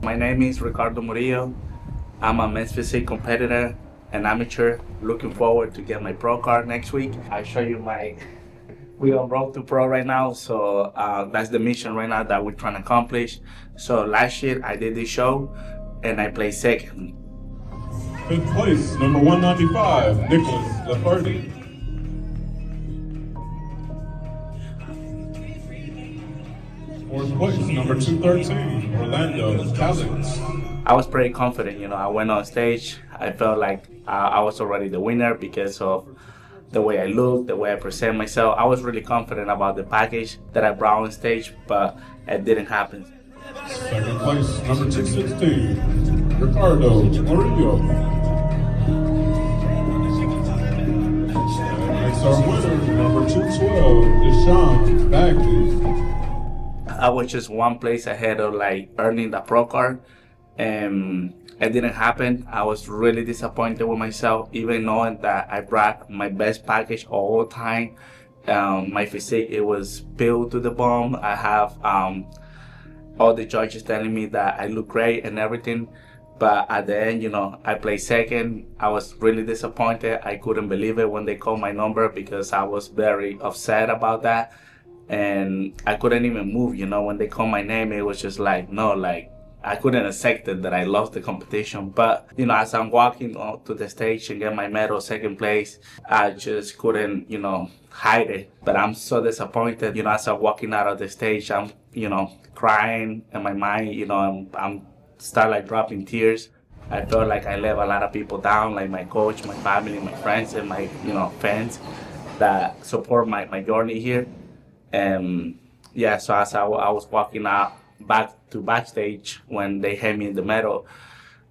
My name is Ricardo Murillo. I'm a men's physique competitor and amateur. Looking forward to get my pro card next week. I'll show you we're on road to pro right now, so that's the mission right now that we're trying to accomplish. So last year I did this show and I placed second. Fifth place, number 195, Nicholas Lafardi. Fourth place, number 213, Orlando Callins. I was pretty confident, I went on stage. I felt like I was already the winner because of the way I look, the way I present myself. I was really confident about the package that I brought on stage, but it didn't happen. Second place, number 216, Ricardo Murillo. And next our winner, number 212, Deshaun Bagley. I was just one place ahead of earning the pro card, and it didn't happen. I was really disappointed with myself, even knowing that I brought my best package all the time. My physique, it was built to the bone. I have all the judges telling me that I look great and everything, but at the end, I placed second. I was really disappointed. I couldn't believe it when they called my number because I was very upset about that. And I couldn't even move, when they called my name, it was just I couldn't accept it that I lost the competition. But, as I'm walking on to the stage and get my medal, second place, I just couldn't, hide it. But I'm so disappointed, as I'm walking out of the stage, I'm, crying in my mind, I'm start dropping tears. I felt like I let a lot of people down, like my coach, my family, my friends, and my, fans that support my journey here. And yeah, so as I was walking out back to backstage when they hand me the medal,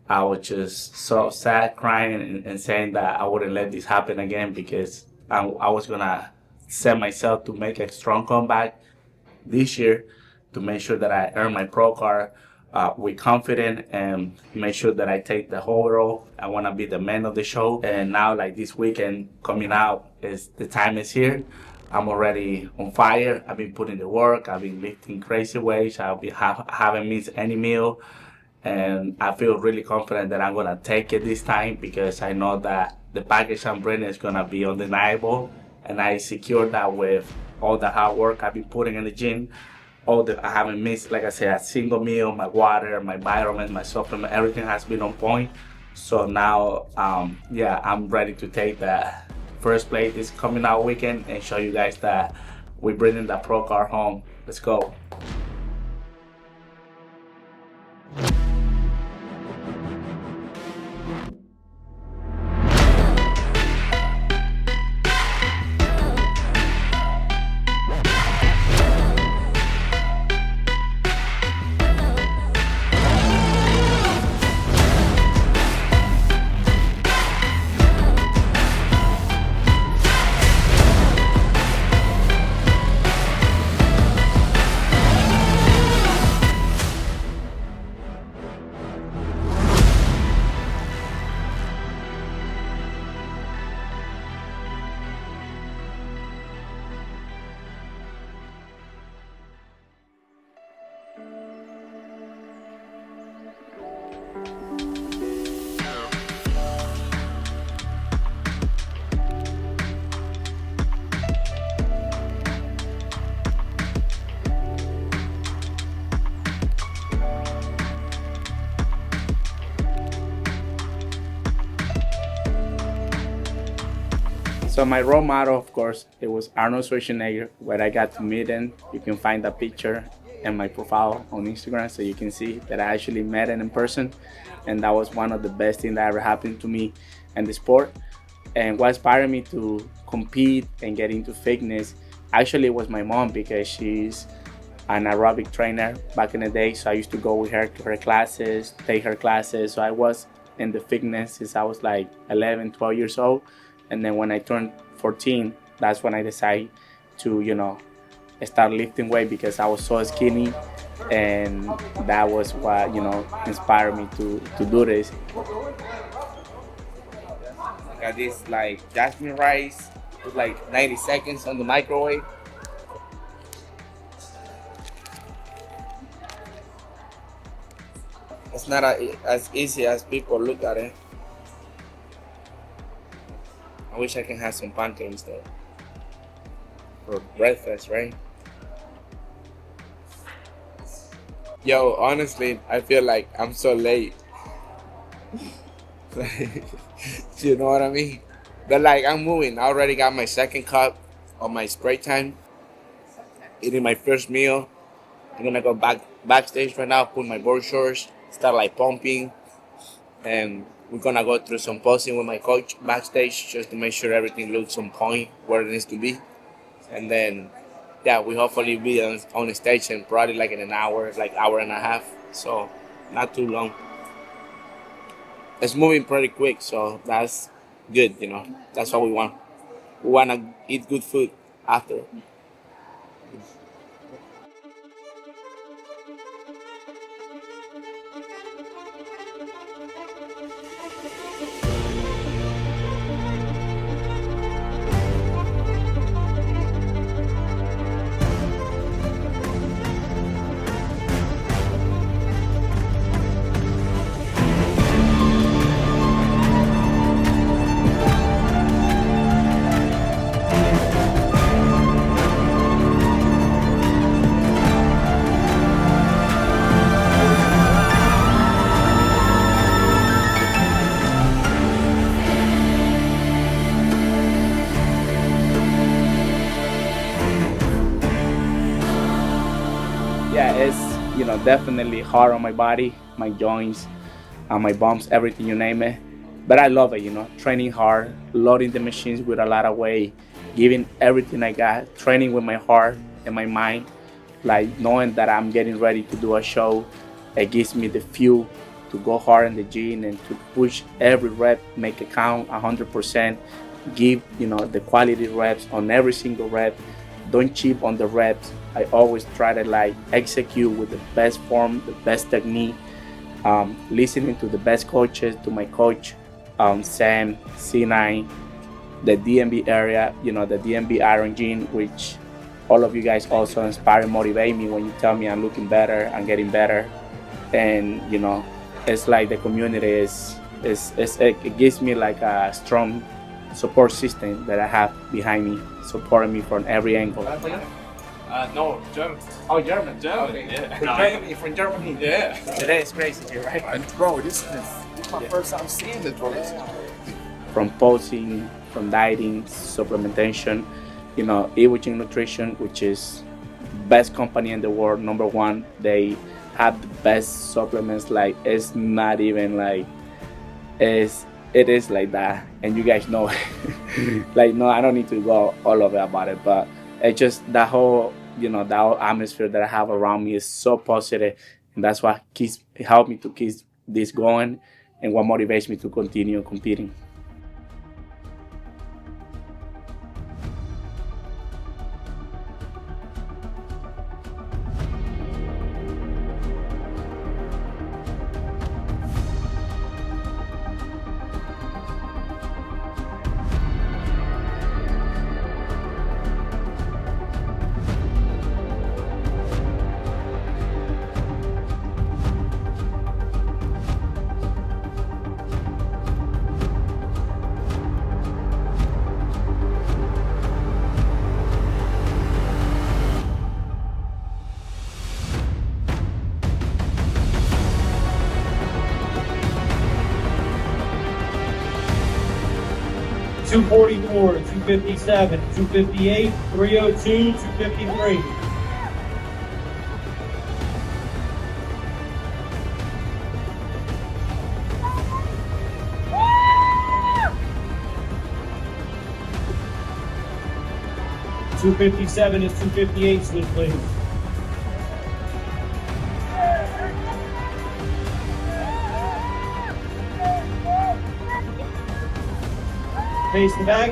I was just so sad, crying and saying that I wouldn't let this happen again because I was gonna set myself to make a strong comeback this year to make sure that I earn my pro card with confidence and make sure that I take the whole role. I wanna be the man of the show. And now this weekend coming out, the time is here. I'm already on fire. I've been putting the work. I've been lifting crazy weights. Haven't missed any meal. And I feel really confident that I'm going to take it this time because I know that the package I'm bringing is going to be undeniable. And I secured that with all the hard work I've been putting in the gym. I haven't missed, like I said, a single meal, my water, my vitamins, my supplement, everything has been on point. So now, I'm ready to take that first place this coming out weekend and show you guys that we're bringing the pro card home. Let's go. So my role model, of course, it was Arnold Schwarzenegger, where I got to meet him. You can find that picture in my profile on Instagram, so you can see that I actually met him in person. And that was one of the best things that ever happened to me in the sport. And what inspired me to compete and get into fitness, actually it was my mom, because she's an aerobic trainer back in the day. So I used to go with her to her classes, take her classes. So I was in the fitness since I was 11, 12 years old. And then when I turned 14, that's when I decided to, start lifting weight, because I was so skinny, and that was what, inspired me to do this. I got this jasmine rice with 90 seconds on the microwave. not as easy as people look at it. I wish I can have some pancakes though for breakfast, right? Yo, honestly, I feel like I'm so late. You know what I mean? But like, I'm moving. I already got my second cup of my spray time. Eating my first meal. I'm gonna go backstage right now, put my board shorts, start like pumping, and we're gonna go through some posing with my coach backstage just to make sure everything looks on point where it needs to be. And then, yeah, we hopefully be on the stage in probably like in an hour, like hour and a half. So not too long. It's moving pretty quick, so that's good. You know, that's what we want. We wanna eat good food after. Yeah, it's definitely hard on my body, my joints, my bumps, everything you name it. But I love it, training hard, loading the machines with a lot of weight, giving everything I got, training with my heart and my mind, like knowing that I'm getting ready to do a show. It gives me the fuel to go hard in the gym and to push every rep, make it count 100%, give the quality reps on every single rep. Don't cheap on the reps. I always try to like execute with the best form, the best technique, listening to the best coaches, to my coach, Sam, C9, the DMB area, the DMB Iron Gene, which all of you guys also inspire and motivate me when you tell me I'm looking better, I'm getting better. And, it's like the community it gives me like a strong support system that I have behind me, supporting me from every angle. No, German. Oh, German. German, Okay. yeah. From Germany. Yeah. Today is crazy here, right? Bro, this is my first time seeing this, bro. From posing, from dieting, supplementation, Evogen Nutrition, which is best company in the world, #1. They have the best supplements. Like, it's not even like it is like that, and you guys know it. Like, no, I don't need to go all over about it, but it's just that whole that whole atmosphere that I have around me is so positive, and that's what helped me to keep this going, and what motivates me to continue competing. Two 244, 257, 258, 302, 253. $257 is $258, Sweet, please. Face the back.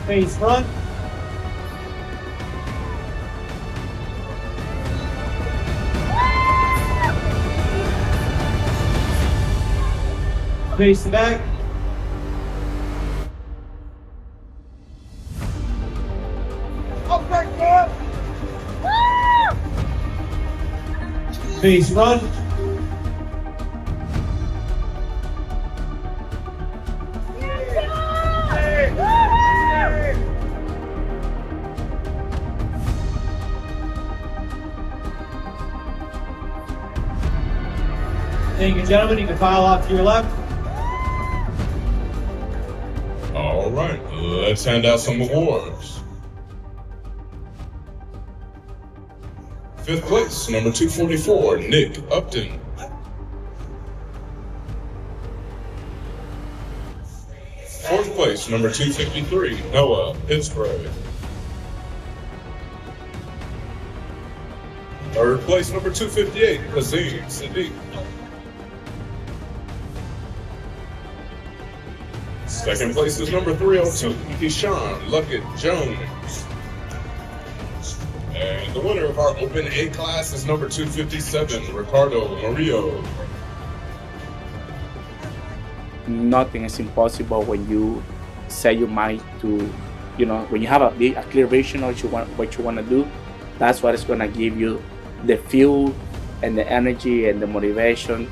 Face front. Face the back. Face run. Ladies and gentlemen, you can file off to your left. All right, let's hand out some awards. 5th place, number 244, Nick Upton. 4th place, number 253, Noah Pittsburgh. 3rd place, number 258, Kazim Sadiq. 2nd place is number 302, Keyshawn Luckett Jones. And the winner of our Open A class is number 257, Ricardo Murillo. Nothing is impossible when you set your mind to, when you have a clear vision of what you want to do. That's what is going to give you the fuel and the energy and the motivation,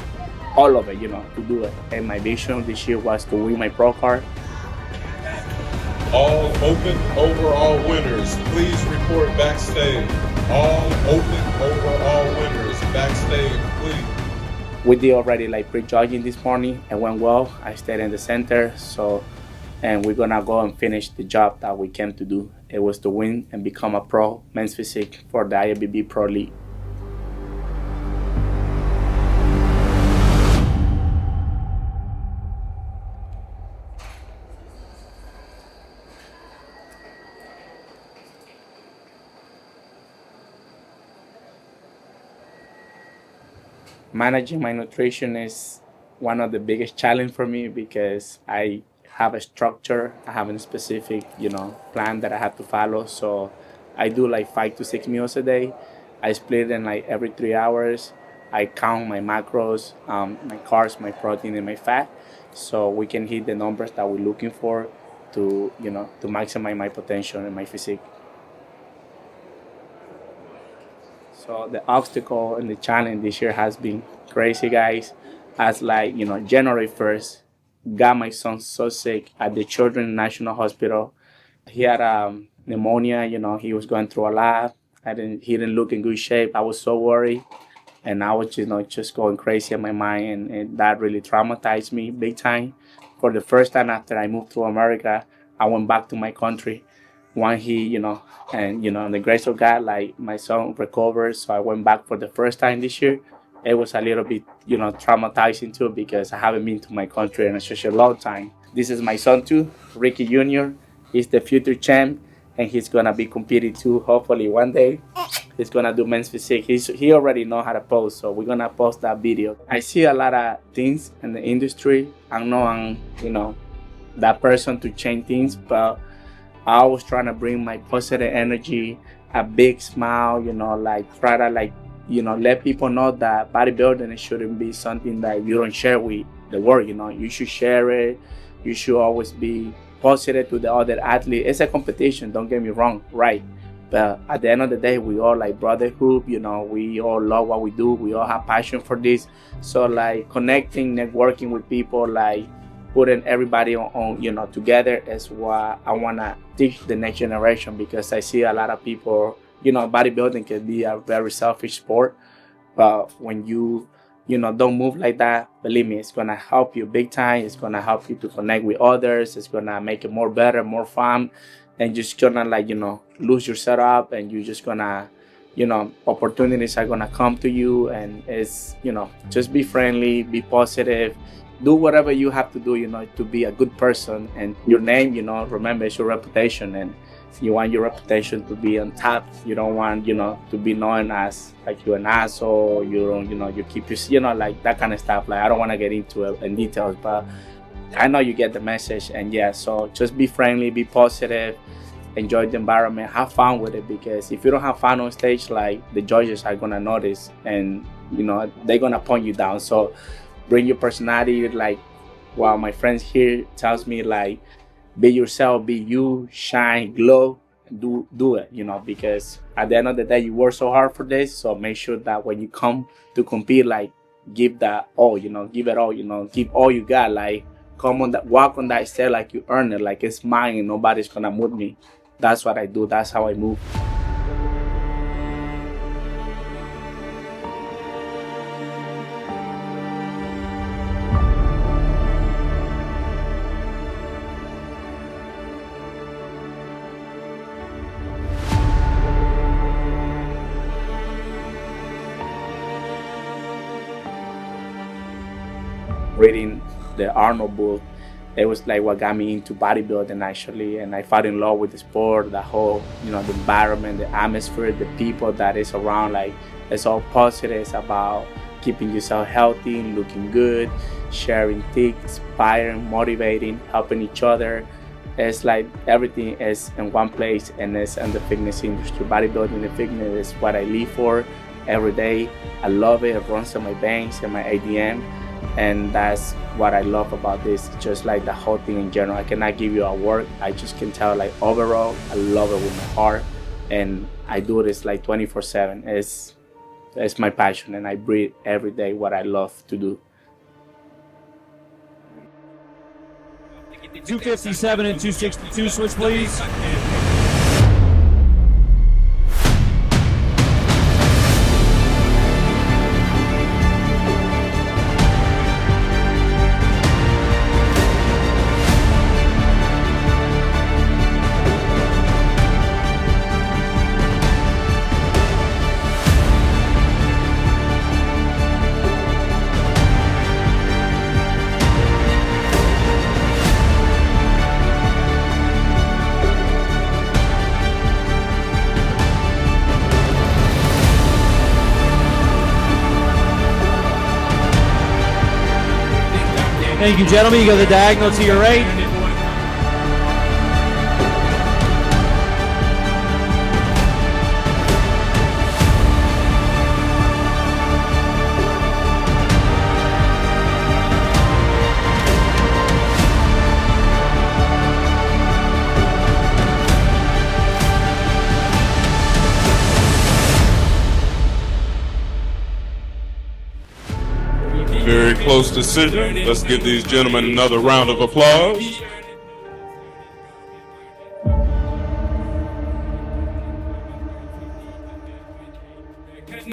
all of it, to do it. And my vision this year was to win my pro card. All Open overall winners, please report backstage. All Open overall winners backstage, please. We did already pre-judging this morning. It went well. I stayed in the center. And we're gonna go and finish the job that we came to do. It was to win and become a pro men's physique for the IFBB Pro League. Managing my nutrition is one of the biggest challenge for me because I have a structure, I have a specific, plan that I have to follow. So I do 5 to 6 meals a day. I split it in every 3 hours. I count my macros, my carbs, my protein, and my fat, so we can hit the numbers that we're looking for to maximize my potential and my physique. So the obstacle and the challenge this year has been crazy, guys. As January 1st, got my son so sick at the Children's National Hospital. He had pneumonia, he was going through a lot. He didn't look in good shape. I was so worried. And I was just going crazy in my mind, and that really traumatized me big time. For the first time after I moved to America, I went back to my country. When he, and the grace of God, my son recovered, so I went back for the first time this year. It was a little bit, traumatizing too, because I haven't been to my country in such a long time. This is my son too, Ricky Jr. He's the future champ, and he's gonna be competing too. Hopefully one day, he's gonna do men's physique. He already know how to pose, so we're gonna post that video. I see a lot of things in the industry. I know I'm, that person to change things, but I was trying to bring my positive energy, a big smile, try to let people know that bodybuilding shouldn't be something that you don't share with the world, You should share it. You should always be positive to the other athlete. It's a competition, don't get me wrong, right? But at the end of the day, we all brotherhood, we all love what we do. We all have passion for this. So connecting, networking with people, putting everybody on together is what I want to teach the next generation, because I see a lot of people, bodybuilding can be a very selfish sport, but when you don't move like that, believe me, it's going to help you big time. It's going to help you to connect with others. It's going to make it more better, more fun, and just going to lose yourself up, and you're just going to, opportunities are going to come to you, and it's, just be friendly, be positive. Do whatever you have to do, to be a good person. And your name, remember, it's your reputation, and you want your reputation to be on top. You don't want, to be known as you're an asshole. You don't, you keep your, that kind of stuff. I don't want to get into it in details, but I know you get the message. And yeah, so just be friendly, be positive, enjoy the environment, have fun with it. Because if you don't have fun on stage, the judges are gonna notice, and they're gonna point you down. So bring your personality, while my friends here tells me, be yourself, be you, shine, glow, do it, because at the end of the day, you work so hard for this. So make sure that when you come to compete, like, give that all, give it all, give all you got, like, walk on that stage like you earn it, like it's mine and nobody's gonna move me. That's what I do. That's how I move. Reading the Arnold book, it was like what got me into bodybuilding actually, and I fell in love with the sport, the whole, the environment, the atmosphere, the people that is around. Like, it's all positive. It's about keeping yourself healthy, looking good, sharing tips, inspiring, motivating, helping each other. It's like everything is in one place, and it's in the fitness industry. Bodybuilding and fitness is what I live for every day. I love it. It runs in my veins and my ADN. And that's what I love about this, just like the whole thing in general. I cannot give you a word. I just can tell, like, overall, I love it with my heart. And I do this like 24/7. It's my passion, and I breathe every day what I love to do. 257 and 262, switch please. Thank you, gentlemen. You go the diagonal to your right. Very close decision. Let's give these gentlemen another round of applause.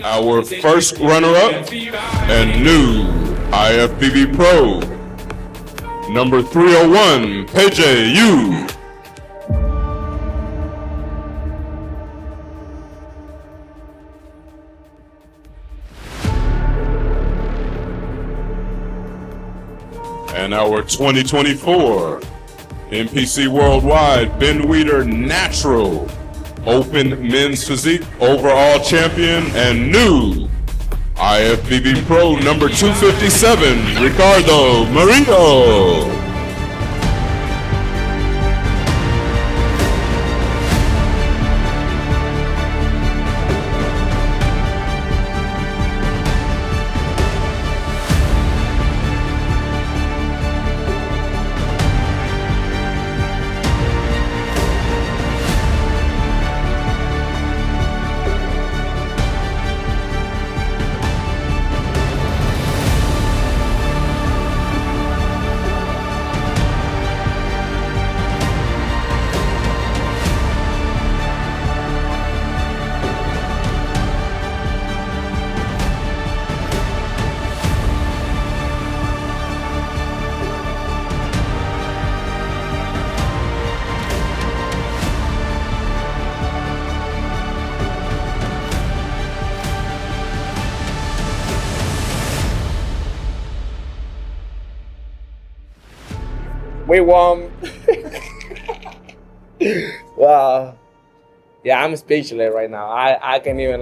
Our first runner-up and new IFBB Pro, number 301, PJ Yu. And our 2024 NPC Worldwide Ben Weeder Natural Open Men's Physique Overall Champion and new IFBB Pro number 257, Ricardo Murillo. We won. Wow. Yeah, I'm speechless right now. I can't even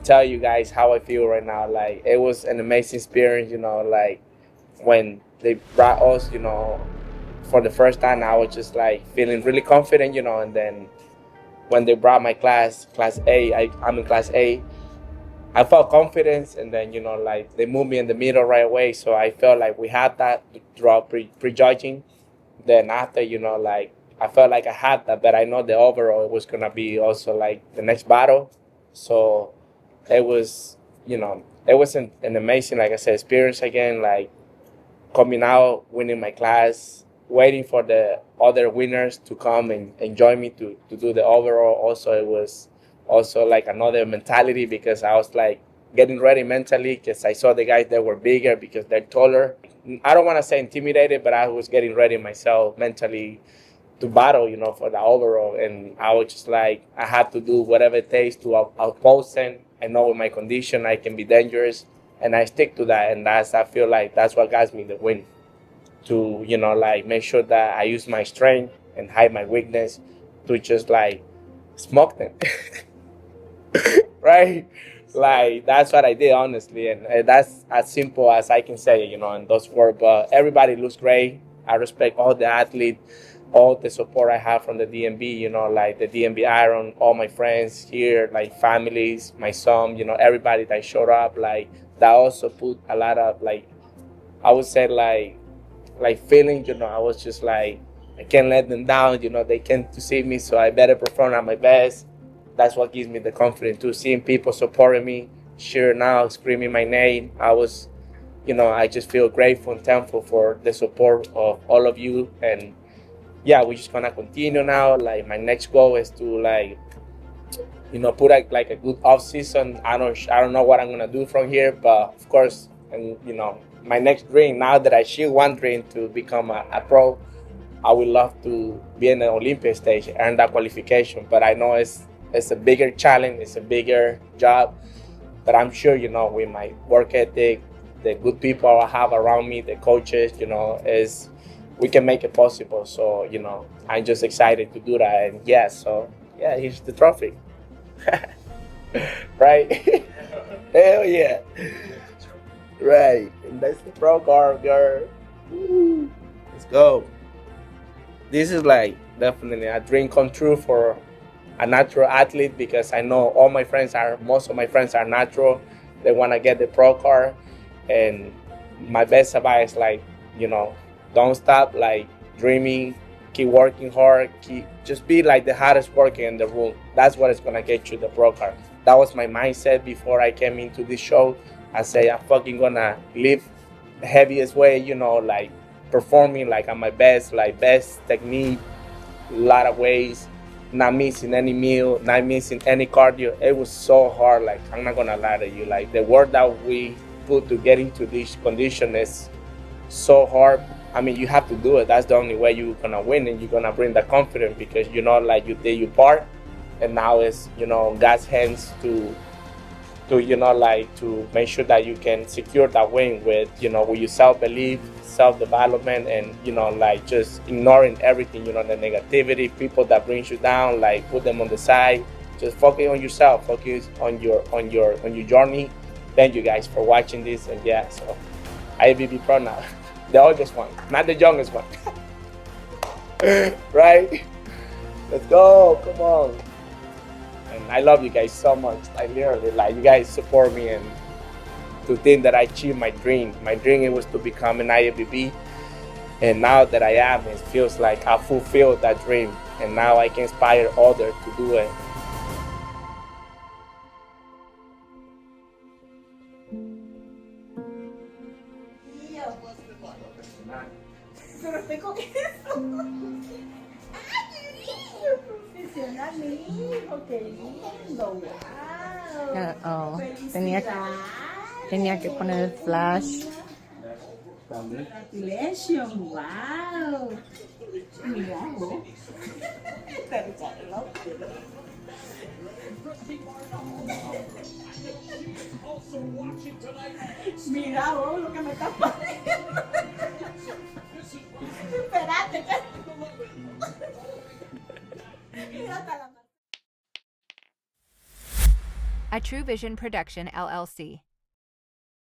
tell you guys how I feel right now. Like, it was an amazing experience, like when they brought us, for the first time, I was just like feeling really confident, and then when they brought my class A, I'm in class A, I felt confidence, and then, they moved me in the middle right away. So I felt like we had that throughout prejudging. Then after, I felt like I had that, but I know the overall was gonna be also like the next battle. So it was, it was an amazing, like I said, experience again. Like coming out, winning my class, waiting for the other winners to come and join me to do the overall. Also, it was also like another mentality because I was like getting ready mentally because I saw the guys that were bigger because they're taller. I don't want to say intimidated, but I was getting ready myself mentally to battle, for the overall. And I was just like, I had to do whatever it takes to oppose them. I know with my condition, I can be dangerous. And I stick to that. And I feel like that's what got me the win. To, like make sure that I use my strength and hide my weakness to just like smoke them. Right? Like, that's what I did, honestly. And that's as simple as I can say, in those words. But everybody looks great. I respect all the athletes, all the support I have from the DMB, like the DMB Iron, all my friends here, like families, my son, everybody that showed up, like that also put a lot of, like, I would say like feeling, I was just like, I can't let them down, they came to see me, so I better perform at my best. That's what gives me the confidence too, seeing people supporting me, cheering out, screaming my name. I was, I just feel grateful and thankful for the support of all of you. And yeah, we're just gonna continue now. Like my next goal is to put like a good off season. I don't know what I'm gonna do from here, but of course, and my next dream, now that I achieved one dream to become a pro, I would love to be in the Olympic stage, earn that qualification. But I know it's a bigger challenge, it's a bigger job. But I'm sure, with my work ethic, the good people I have around me, the coaches, we can make it possible. So, I'm just excited to do that. And here's the trophy. Right? Hell yeah. Right. And that's the pro card, girl. Woo. Let's go. This is like definitely a dream come true for a natural athlete because I know most of my friends are natural. They want to get the pro card. And my best advice, like, don't stop, like, dreaming, keep working hard, just be like the hardest worker in the room. That's what is going to get you the pro card. That was my mindset before I came into this show. I say I'm fucking going to live the heaviest way, like performing like at my best, like best technique, a lot of ways, not missing any meal, not missing any cardio. It was so hard, like, I'm not going to lie to you. Like, the work that we put to get into this condition is so hard. I mean, you have to do it. That's the only way you're gonna win, and you're gonna bring the confidence because like you did your part, and now it's God's hands to make sure that you can secure that win with with your self-belief, self-development, and like just ignoring everything, the negativity, people that brings you down, like put them on the side. Just focus on yourself, focus on your journey. Thank you guys for watching this, and so IFBB Pro now. The oldest one, not the youngest one. Right? Let's go, come on. And I love you guys so much. I literally, like, you guys support me, and to think that I achieved my dream. My dream, it was to become an IFBB. And now that I am, it feels like I fulfilled that dream. And now I can inspire others to do it. Pero estoy con eso. ¡Ay, qué lindo! Profesional, mi hijo, qué lindo. ¡Wow! Tenía que poner el flash. Congratulations, wow. Mira vos. Pero ya loco. Mira vos lo que me está poniendo. Espérate. A True Vision Production, LLC.